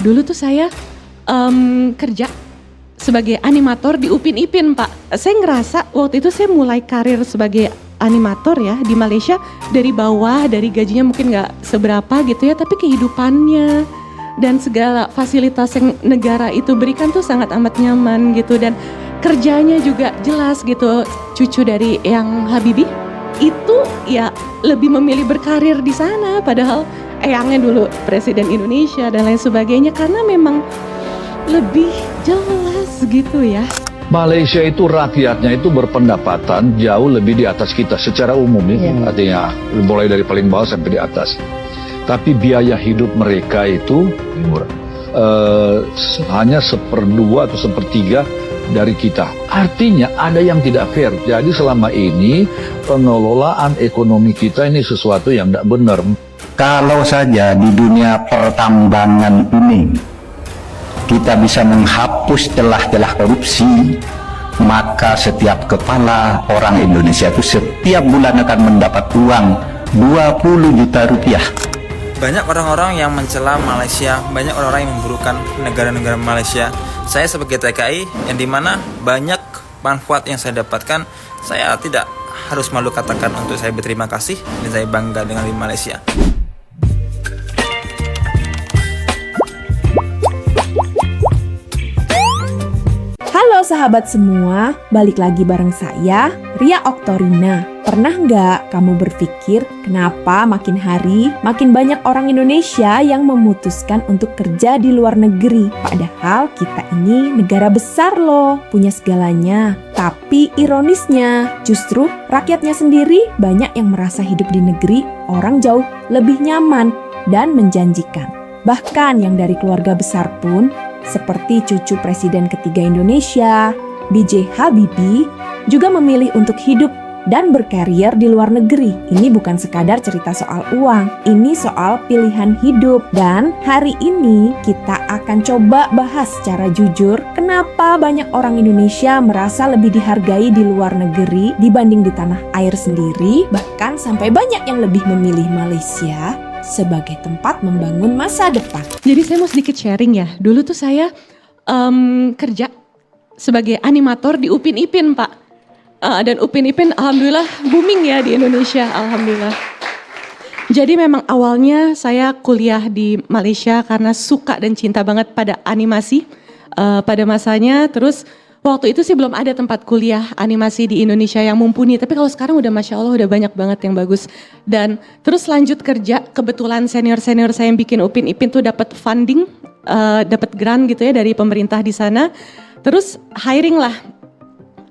Dulu tuh saya kerja sebagai animator di Upin Ipin, Pak. Saya ngerasa waktu itu saya mulai karir sebagai animator ya di Malaysia dari bawah, dari gajinya mungkin nggak seberapa gitu ya, tapi kehidupannya dan segala fasilitas yang negara itu berikan tuh sangat amat nyaman gitu, dan kerjanya juga jelas gitu. Cucu dari Eyang Habibie itu ya lebih memilih berkarir di sana, padahal Eyangnya dulu Presiden Indonesia dan lain sebagainya, karena memang lebih jelas gitu ya. Malaysia itu rakyatnya itu berpendapatan jauh lebih di atas kita secara umum ya. Artinya mulai dari paling bawah sampai di atas. Tapi biaya hidup mereka itu murah. Hanya 1/2 atau 1/3 dari kita. Artinya ada yang tidak fair. Jadi selama ini pengelolaan ekonomi kita ini sesuatu yang tidak benar. Kalau saja di dunia pertambangan ini kita bisa menghapus celah-celah korupsi, maka setiap kepala orang Indonesia itu setiap bulan akan mendapat uang 20 juta rupiah. Banyak orang-orang yang mencela Malaysia, banyak orang-orang yang memburukan negara-negara Malaysia. Saya sebagai TKI yang dimana banyak manfaat yang saya dapatkan, saya tidak harus malu katakan untuk saya berterima kasih dan saya bangga dengan di Malaysia. Halo sahabat semua, balik lagi bareng saya, Ria Oktorina. Pernah nggak kamu berpikir kenapa makin hari makin banyak orang Indonesia yang memutuskan untuk kerja di luar negeri? Padahal kita ini negara besar loh, punya segalanya. Tapi ironisnya, justru rakyatnya sendiri banyak yang merasa hidup di negeri orang jauh lebih nyaman dan menjanjikan. Bahkan yang dari keluarga besar pun, seperti cucu Presiden ketiga Indonesia, B.J. Habibie, juga memilih untuk hidup dan berkarier di luar negeri. Ini bukan sekadar cerita soal uang, ini soal pilihan hidup. Dan hari ini kita akan coba bahas secara jujur, kenapa banyak orang Indonesia merasa lebih dihargai di luar negeri dibanding di tanah air sendiri, bahkan sampai banyak yang lebih memilih Malaysia sebagai tempat membangun masa depan. Jadi saya mau sedikit sharing ya. Dulu tuh saya kerja sebagai animator di Upin Ipin, Pak. Dan Upin Ipin alhamdulillah booming ya di Indonesia, alhamdulillah. Jadi memang awalnya saya kuliah di Malaysia karena suka dan cinta banget pada animasi pada masanya. Terus waktu itu sih belum ada tempat kuliah animasi di Indonesia yang mumpuni. Tapi kalau sekarang udah Masya Allah udah banyak banget yang bagus. Dan terus lanjut kerja, kebetulan senior-senior saya yang bikin Upin Ipin tuh dapat funding, dapat grant gitu ya dari pemerintah di sana. Terus hiring lah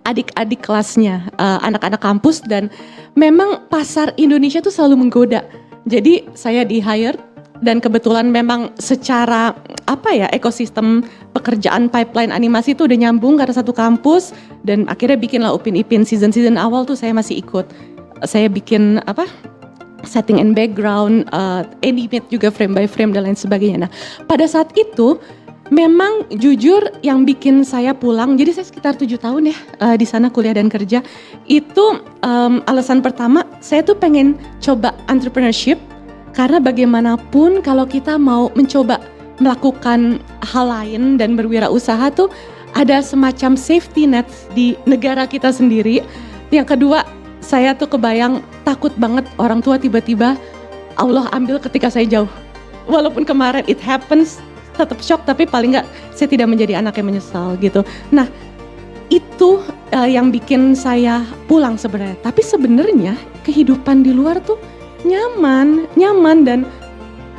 adik-adik kelasnya, anak-anak kampus, dan memang pasar Indonesia tuh selalu menggoda. Jadi saya di-hire dan kebetulan memang secara ekosistem pekerjaan pipeline animasi itu udah nyambung karena satu kampus, dan akhirnya bikinlah Upin Ipin. Season awal tuh saya masih ikut. Saya bikin setting and background, animate juga frame by frame dan lain sebagainya. Nah, pada saat itu memang jujur yang bikin saya pulang, jadi saya sekitar 7 tahun ya di sana kuliah dan kerja. Itu alasan pertama, saya tuh pengen coba entrepreneurship, karena bagaimanapun kalau kita mau mencoba melakukan hal lain dan berwirausaha tuh ada semacam safety net di negara kita sendiri. Yang kedua, saya tuh kebayang takut banget orang tua tiba-tiba Allah ambil ketika saya jauh. Walaupun kemarin it happens, tetap shock, tapi paling nggak saya tidak menjadi anak yang menyesal gitu. Nah itu yang bikin saya pulang sebenarnya. Tapi sebenarnya kehidupan di luar tuh nyaman dan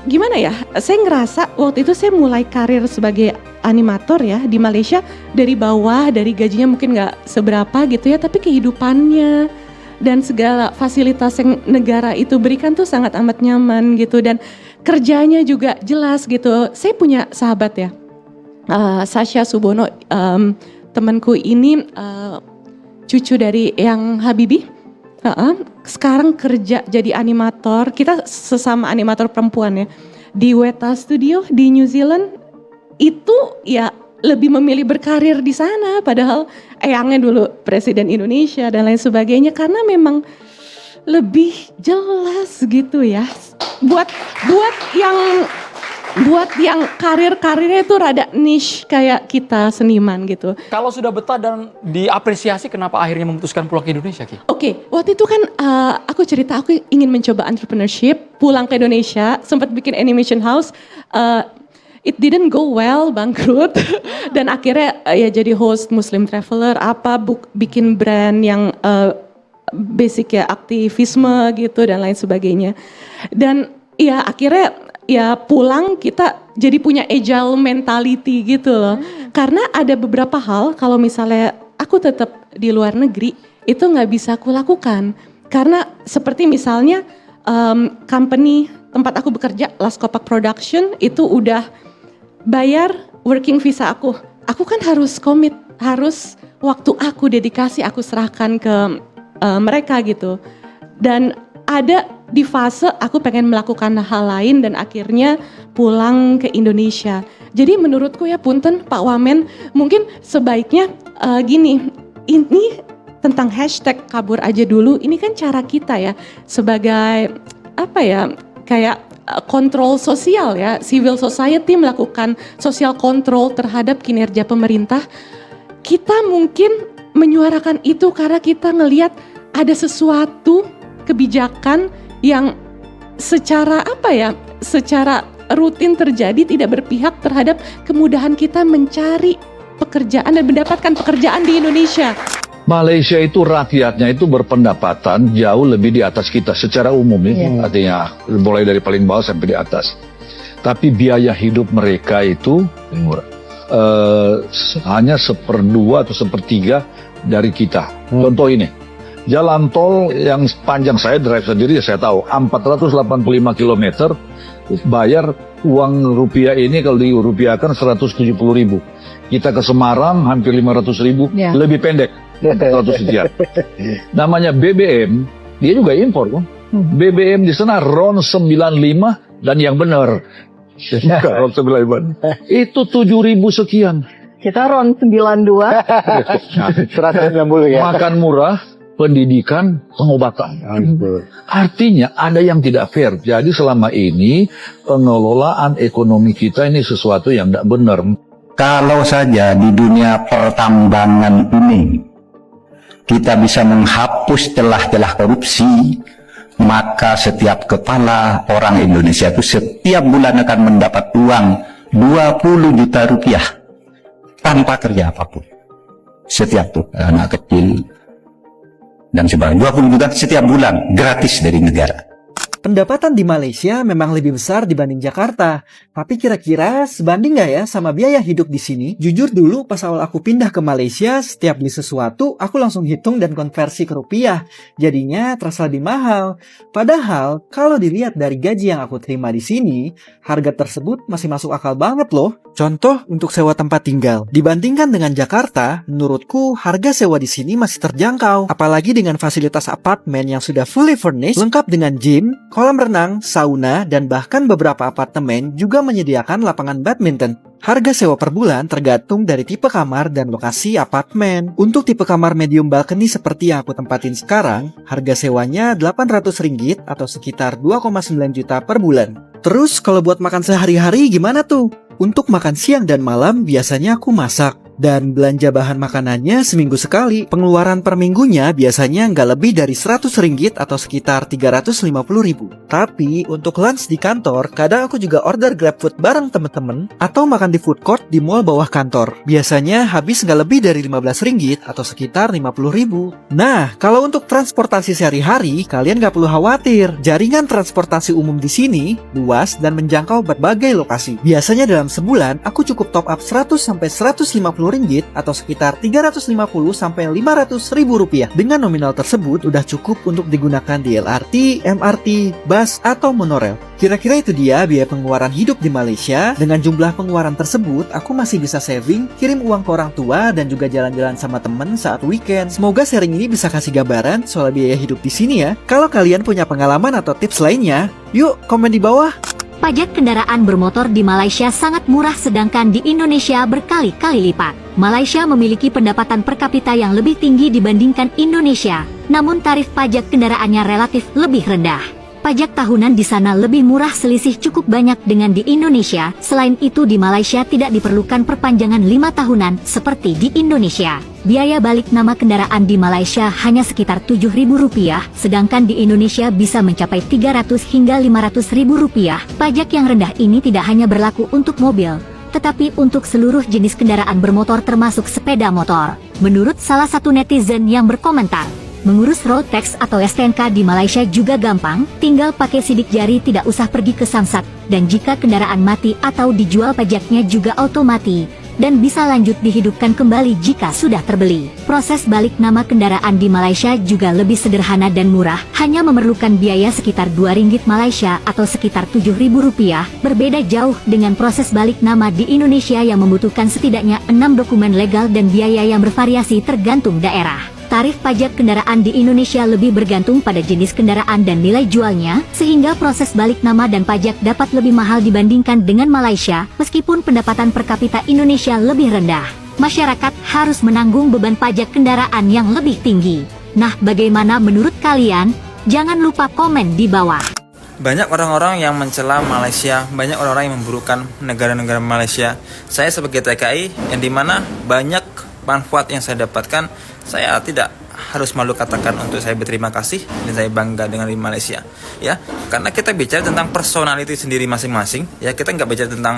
gimana ya? Saya ngerasa waktu itu saya mulai karir sebagai animator ya di Malaysia dari bawah, dari gajinya mungkin nggak seberapa gitu ya, tapi kehidupannya dan segala fasilitas yang negara itu berikan tuh sangat amat nyaman gitu, dan kerjanya juga jelas gitu. Saya punya sahabat ya, Sasha Subono, temanku ini cucu dari Eyang Habibie. Sekarang kerja jadi animator, kita sesama animator perempuan ya, di Weta Studio di New Zealand. Itu ya lebih memilih berkarir di sana, padahal Eyangnya dulu Presiden Indonesia dan lain sebagainya, karena memang lebih jelas gitu ya. Buat yang buat yang karirnya itu rada niche kayak kita seniman gitu. Kalau sudah betah dan diapresiasi, kenapa akhirnya memutuskan pulang ke Indonesia, Ki? Oke, waktu itu kan aku cerita aku ingin mencoba entrepreneurship, pulang ke Indonesia, sempat bikin animation house. It didn't go well, bangkrut. Dan akhirnya ya jadi host Muslim Traveler, bikin brand yang basic ya aktivisme gitu dan lain sebagainya. Dan ya akhirnya ya pulang kita jadi punya agile mentality gitu loh. Karena ada beberapa hal kalau misalnya aku tetap di luar negeri itu nggak bisa aku lakukan. Karena seperti misalnya company tempat aku bekerja, Laskopak Production itu udah bayar working visa aku. Aku kan harus komit, harus waktu aku dedikasi aku serahkan ke mereka gitu. Dan ada di fase aku pengen melakukan hal lain dan akhirnya pulang ke Indonesia. Jadi menurutku ya punten Pak Wamen, mungkin sebaiknya gini, ini tentang hashtag kabur aja dulu, ini kan cara kita ya sebagai apa ya, kayak kontrol sosial ya, civil society melakukan social control terhadap kinerja pemerintah. Kita mungkin menyuarakan itu karena kita ngelihat ada sesuatu kebijakan yang secara rutin terjadi tidak berpihak terhadap kemudahan kita mencari pekerjaan dan mendapatkan pekerjaan di Indonesia. Malaysia itu rakyatnya itu berpendapatan jauh lebih di atas kita secara umum ya, artinya mulai dari paling bawah sampai di atas. Tapi biaya hidup mereka itu murah. Hanya 1/2 atau 1/3 dari kita. Contoh ini, jalan tol yang panjang saya drive sendiri ya saya tahu 485 km bayar uang rupiah ini kalau dirupiahkan 170.000. Kita ke Semarang hampir 500.000, lebih pendek 100 sekian. Namanya BBM, dia juga impor kan. BBM di sana RON 95 dan yang benar. RON 95. Itu 7.000 sekian. Kita RON 92. 160 ya. Makan murah, pendidikan, pengobatan. Artinya ada yang tidak fair. Jadi selama ini pengelolaan ekonomi kita ini sesuatu yang tidak benar. Kalau saja di dunia pertambangan ini kita bisa menghapus celah-celah korupsi, maka setiap kepala orang Indonesia itu setiap bulan akan mendapat uang 20 juta rupiah tanpa kerja apapun. Setiap tuh anak kecil dan sebagainya, 20 juta setiap bulan gratis dari negara. Pendapatan di Malaysia memang lebih besar dibanding Jakarta. Tapi kira-kira sebanding nggak ya sama biaya hidup di sini? Jujur dulu pas awal aku pindah ke Malaysia, setiap beli sesuatu aku langsung hitung dan konversi ke rupiah. Jadinya terasa lebih mahal. Padahal kalau dilihat dari gaji yang aku terima di sini, harga tersebut masih masuk akal banget loh. Contoh untuk sewa tempat tinggal. Dibandingkan dengan Jakarta, menurutku harga sewa di sini masih terjangkau. Apalagi dengan fasilitas apartemen yang sudah fully furnished, lengkap dengan gym, kolam renang, sauna, dan bahkan beberapa apartemen juga menyediakan lapangan badminton. Harga sewa per bulan tergantung dari tipe kamar dan lokasi apartemen. Untuk tipe kamar medium balcony seperti yang aku tempatin sekarang, harga sewanya Rp800 atau sekitar 2,9 juta per bulan. Terus kalau buat makan sehari-hari gimana tuh? Untuk makan siang dan malam biasanya aku masak. Dan belanja bahan makanannya seminggu sekali. Pengeluaran per minggunya biasanya nggak lebih dari Rp100 atau sekitar 350.000. Tapi untuk lunch di kantor, kadang aku juga order GrabFood bareng temen-temen atau makan di food court di mall bawah kantor. Biasanya habis nggak lebih dari Rp15 atau sekitar 50.000. Nah, kalau untuk transportasi sehari-hari, kalian nggak perlu khawatir. Jaringan transportasi umum di sini luas dan menjangkau berbagai lokasi. Biasanya dalam sebulan, aku cukup top up Rp100-150 atau sekitar Rp350-500.000. Dengan nominal tersebut udah cukup untuk digunakan di LRT, MRT, bus, atau monorail. Kira-kira itu dia biaya pengeluaran hidup di Malaysia. Dengan jumlah pengeluaran tersebut, aku masih bisa saving, kirim uang ke orang tua, dan juga jalan-jalan sama temen saat weekend. Semoga sharing ini bisa kasih gambaran soal biaya hidup di sini ya. Kalau kalian punya pengalaman atau tips lainnya, yuk komen di bawah. Pajak kendaraan bermotor di Malaysia sangat murah sedangkan di Indonesia berkali-kali lipat. Malaysia memiliki pendapatan per kapita yang lebih tinggi dibandingkan Indonesia, namun tarif pajak kendaraannya relatif lebih rendah. Pajak tahunan di sana lebih murah, selisih cukup banyak dengan di Indonesia. Selain itu di Malaysia tidak diperlukan perpanjangan 5 tahunan seperti di Indonesia. Biaya balik nama kendaraan di Malaysia hanya sekitar Rp7.000, sedangkan di Indonesia bisa mencapai Rp300 hingga Rp500.000. Pajak yang rendah ini tidak hanya berlaku untuk mobil, tetapi untuk seluruh jenis kendaraan bermotor termasuk sepeda motor. Menurut salah satu netizen yang berkomentar, mengurus road tax atau STNK di Malaysia juga gampang, tinggal pakai sidik jari, tidak usah pergi ke samsat, dan jika kendaraan mati atau dijual pajaknya juga otomatis, dan bisa lanjut dihidupkan kembali jika sudah terbeli. Proses balik nama kendaraan di Malaysia juga lebih sederhana dan murah, hanya memerlukan biaya sekitar RM2 Malaysia atau sekitar Rp7.000, berbeda jauh dengan proses balik nama di Indonesia yang membutuhkan setidaknya 6 dokumen legal dan biaya yang bervariasi tergantung daerah. Tarif pajak kendaraan di Indonesia lebih bergantung pada jenis kendaraan dan nilai jualnya, sehingga proses balik nama dan pajak dapat lebih mahal dibandingkan dengan Malaysia, meskipun pendapatan per kapita Indonesia lebih rendah. Masyarakat harus menanggung beban pajak kendaraan yang lebih tinggi. Nah, bagaimana menurut kalian? Jangan lupa komen di bawah. Banyak orang-orang yang mencela Malaysia, banyak orang-orang yang memburukan negara-negara Malaysia. Saya sebagai TKI, yang dimana banyak manfaat yang saya dapatkan, saya tidak harus malu katakan untuk saya berterima kasih dan saya bangga dengan di Malaysia, ya, karena kita bicara tentang personality sendiri masing-masing, ya, kita nggak bicara tentang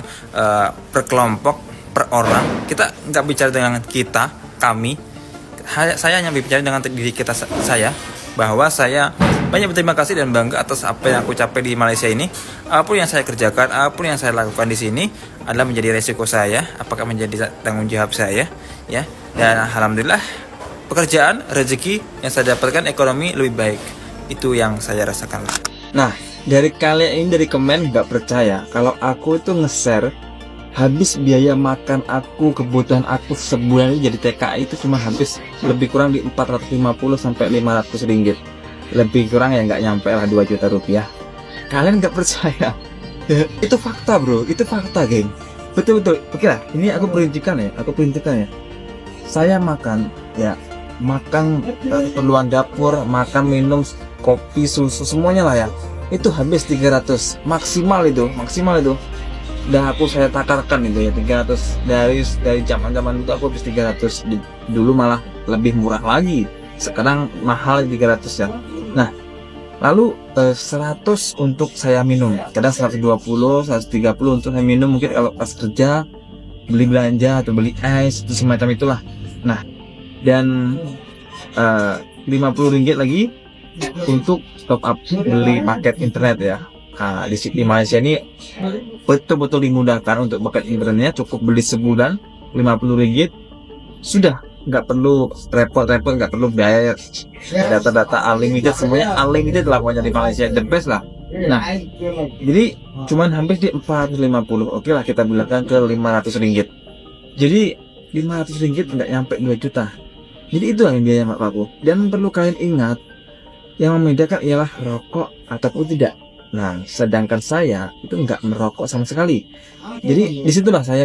per kelompok, per orang, kita nggak bicara dengan kita, kami, saya hanya bicara dengan diri kita, saya, bahwa saya banyak berterima kasih dan bangga atas apa yang aku capai di Malaysia ini. Apapun yang saya kerjakan, apapun yang saya lakukan di sini adalah menjadi resiko saya, apakah menjadi tanggung jawab saya, ya, dan alhamdulillah pekerjaan, rezeki yang saya dapatkan, ekonomi lebih baik. Itu yang saya rasakan. Nah, dari kalian ini dari komen nggak percaya kalau aku itu nge-share habis biaya makan aku, kebutuhan aku sebulan jadi TKI itu cuma habis lebih kurang di 450 sampai 500 ringgit. Lebih kurang ya nggak nyampe lah 2 juta rupiah. Kalian nggak percaya? Itu fakta bro, itu fakta geng. Betul-betul. Oke lah, ini aku perincikan ya. Saya makan ya, makan keperluan dapur, makan minum, kopi, susu, semuanya lah ya, itu habis 300 maksimal itu. Udah saya takarkan itu ya 300 dari zaman itu aku habis 300. Dulu malah lebih murah lagi, sekarang mahal 300 ya. Nah, lalu 100 untuk saya minum, kadang 120, 130 untuk saya minum, mungkin kalau pas kerja beli belanja atau beli es itu semacam itulah. Nah, dan 50 ringgit lagi untuk top up beli paket internet ya. Nah, di Malaysia ini betul-betul dimudahkan untuk paket internetnya, cukup beli sebulan 50 ringgit sudah, nggak perlu repot-repot, nggak perlu bayar data-data unlimited, semuanya unlimited lah pokoknya di Malaysia, the best lah. Nah, jadi cuman hampir di 450, oke lah kita bilangkan ke 500 ringgit. Jadi 500 ringgit nggak nyampe 2 juta. Jadi itu yang biaya Papaku. Dan perlu kalian ingat, yang membedakan ialah rokok ataupun tidak. Nah, sedangkan saya itu nggak merokok sama sekali. Jadi disitulah saya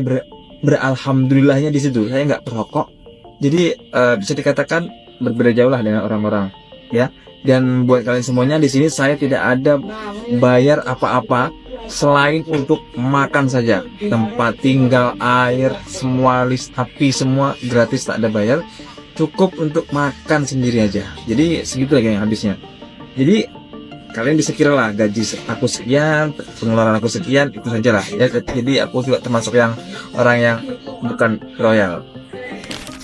beralhamdulillahnya di situ. Saya nggak perokok. Jadi bisa dikatakan berbeda jauh lah dengan orang-orang, ya. Dan buat kalian semuanya di sini saya tidak ada bayar apa-apa selain untuk makan saja. Tempat tinggal, air, semua list api, semua gratis, tak ada bayar. Cukup untuk makan sendiri aja. Jadi segitu lagi yang habisnya. Jadi kalian bisa kira lah gaji aku sekian, pengeluaran aku sekian, itu saja lah ya. Jadi aku juga termasuk yang orang yang bukan royal.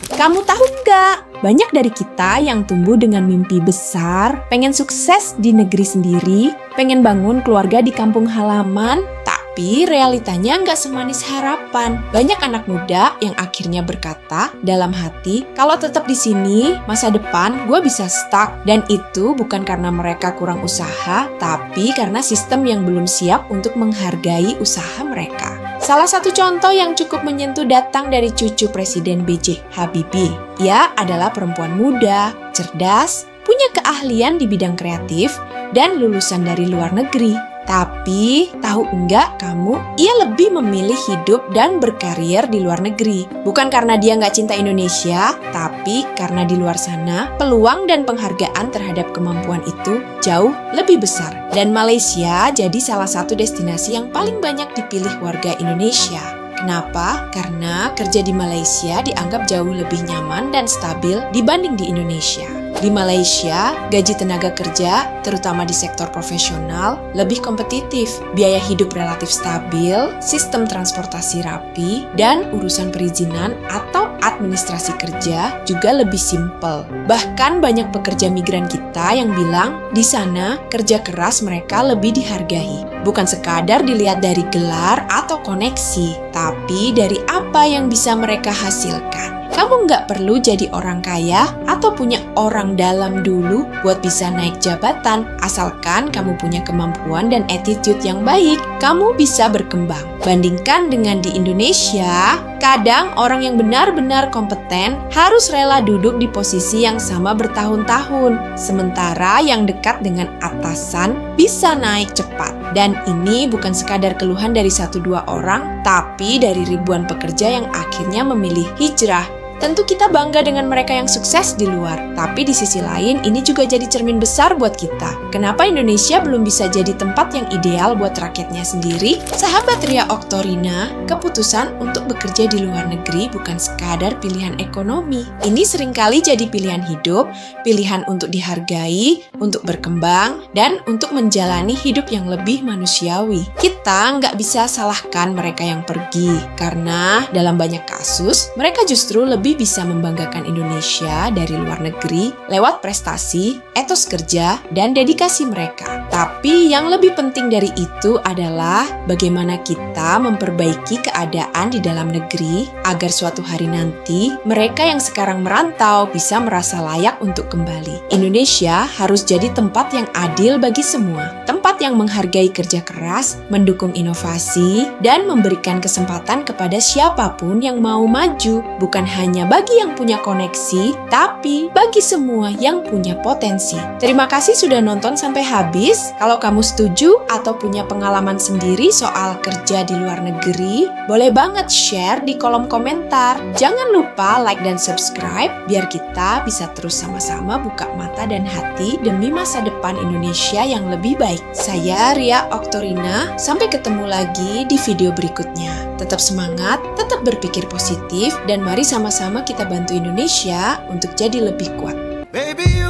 Kamu tahu nggak? Banyak dari kita yang tumbuh dengan mimpi besar, pengen sukses di negeri sendiri, pengen bangun keluarga di kampung halaman, tapi realitanya nggak semanis harapan. Banyak anak muda yang akhirnya berkata dalam hati, kalau tetap di sini, masa depan gue bisa stuck. Dan itu bukan karena mereka kurang usaha, tapi karena sistem yang belum siap untuk menghargai usaha mereka. Salah satu contoh yang cukup menyentuh datang dari cucu Presiden B.J. Habibie. Ia adalah perempuan muda, cerdas, punya keahlian di bidang kreatif, dan lulusan dari luar negeri. Tapi, tahu enggak kamu, ia lebih memilih hidup dan berkarier di luar negeri. Bukan karena dia nggak cinta Indonesia, tapi karena di luar sana, peluang dan penghargaan terhadap kemampuan itu jauh lebih besar. Dan Malaysia jadi salah satu destinasi yang paling banyak dipilih warga Indonesia. Kenapa? Karena kerja di Malaysia dianggap jauh lebih nyaman dan stabil dibanding di Indonesia. Di Malaysia, gaji tenaga kerja, terutama di sektor profesional, lebih kompetitif, biaya hidup relatif stabil, sistem transportasi rapi, dan urusan perizinan atau administrasi kerja juga lebih simpel. Bahkan banyak pekerja migran kita yang bilang, di sana kerja keras mereka lebih dihargai. Bukan sekadar dilihat dari gelar atau koneksi, tapi dari apa yang bisa mereka hasilkan. Kamu nggak perlu jadi orang kaya atau punya orang dalam dulu buat bisa naik jabatan. Asalkan kamu punya kemampuan dan attitude yang baik, kamu bisa berkembang. Bandingkan dengan di Indonesia, kadang orang yang benar-benar kompeten harus rela duduk di posisi yang sama bertahun-tahun. Sementara yang dekat dengan atasan bisa naik cepat. Dan ini bukan sekadar keluhan dari 1-2 orang, tapi dari ribuan pekerja yang akhirnya memilih hijrah. Tentu kita bangga dengan mereka yang sukses di luar, tapi di sisi lain ini juga jadi cermin besar buat kita. Kenapa Indonesia belum bisa jadi tempat yang ideal buat rakyatnya sendiri? Sahabat Ria Oktorina, keputusan untuk bekerja di luar negeri bukan sekadar pilihan ekonomi. Ini seringkali jadi pilihan hidup, pilihan untuk dihargai, untuk berkembang, dan untuk menjalani hidup yang lebih manusiawi. Kita nggak bisa salahkan mereka yang pergi, karena dalam banyak kasus, mereka justru lebih bisa membanggakan Indonesia dari luar negeri lewat prestasi, etos kerja, dan dedikasi mereka. Tapi yang lebih penting dari itu adalah bagaimana kita memperbaiki keadaan di dalam negeri agar suatu hari nanti mereka yang sekarang merantau bisa merasa layak untuk kembali. Indonesia harus jadi tempat yang adil bagi semua, tempat yang menghargai kerja keras, mendukung inovasi, dan memberikan kesempatan kepada siapapun yang mau maju, bukan hanya bagi yang punya koneksi, tapi bagi semua yang punya potensi. Terima kasih sudah nonton sampai habis. Kalau kamu setuju atau punya pengalaman sendiri soal kerja di luar negeri, boleh banget share di kolom komentar. Jangan lupa like dan subscribe biar kita bisa terus sama-sama buka mata dan hati demi masa depan Indonesia yang lebih baik. Saya Ria Oktorina, sampai ketemu lagi di video berikutnya. Tetap semangat, tetap berpikir positif, dan mari sama-sama kita bantu Indonesia untuk jadi lebih kuat. Baby,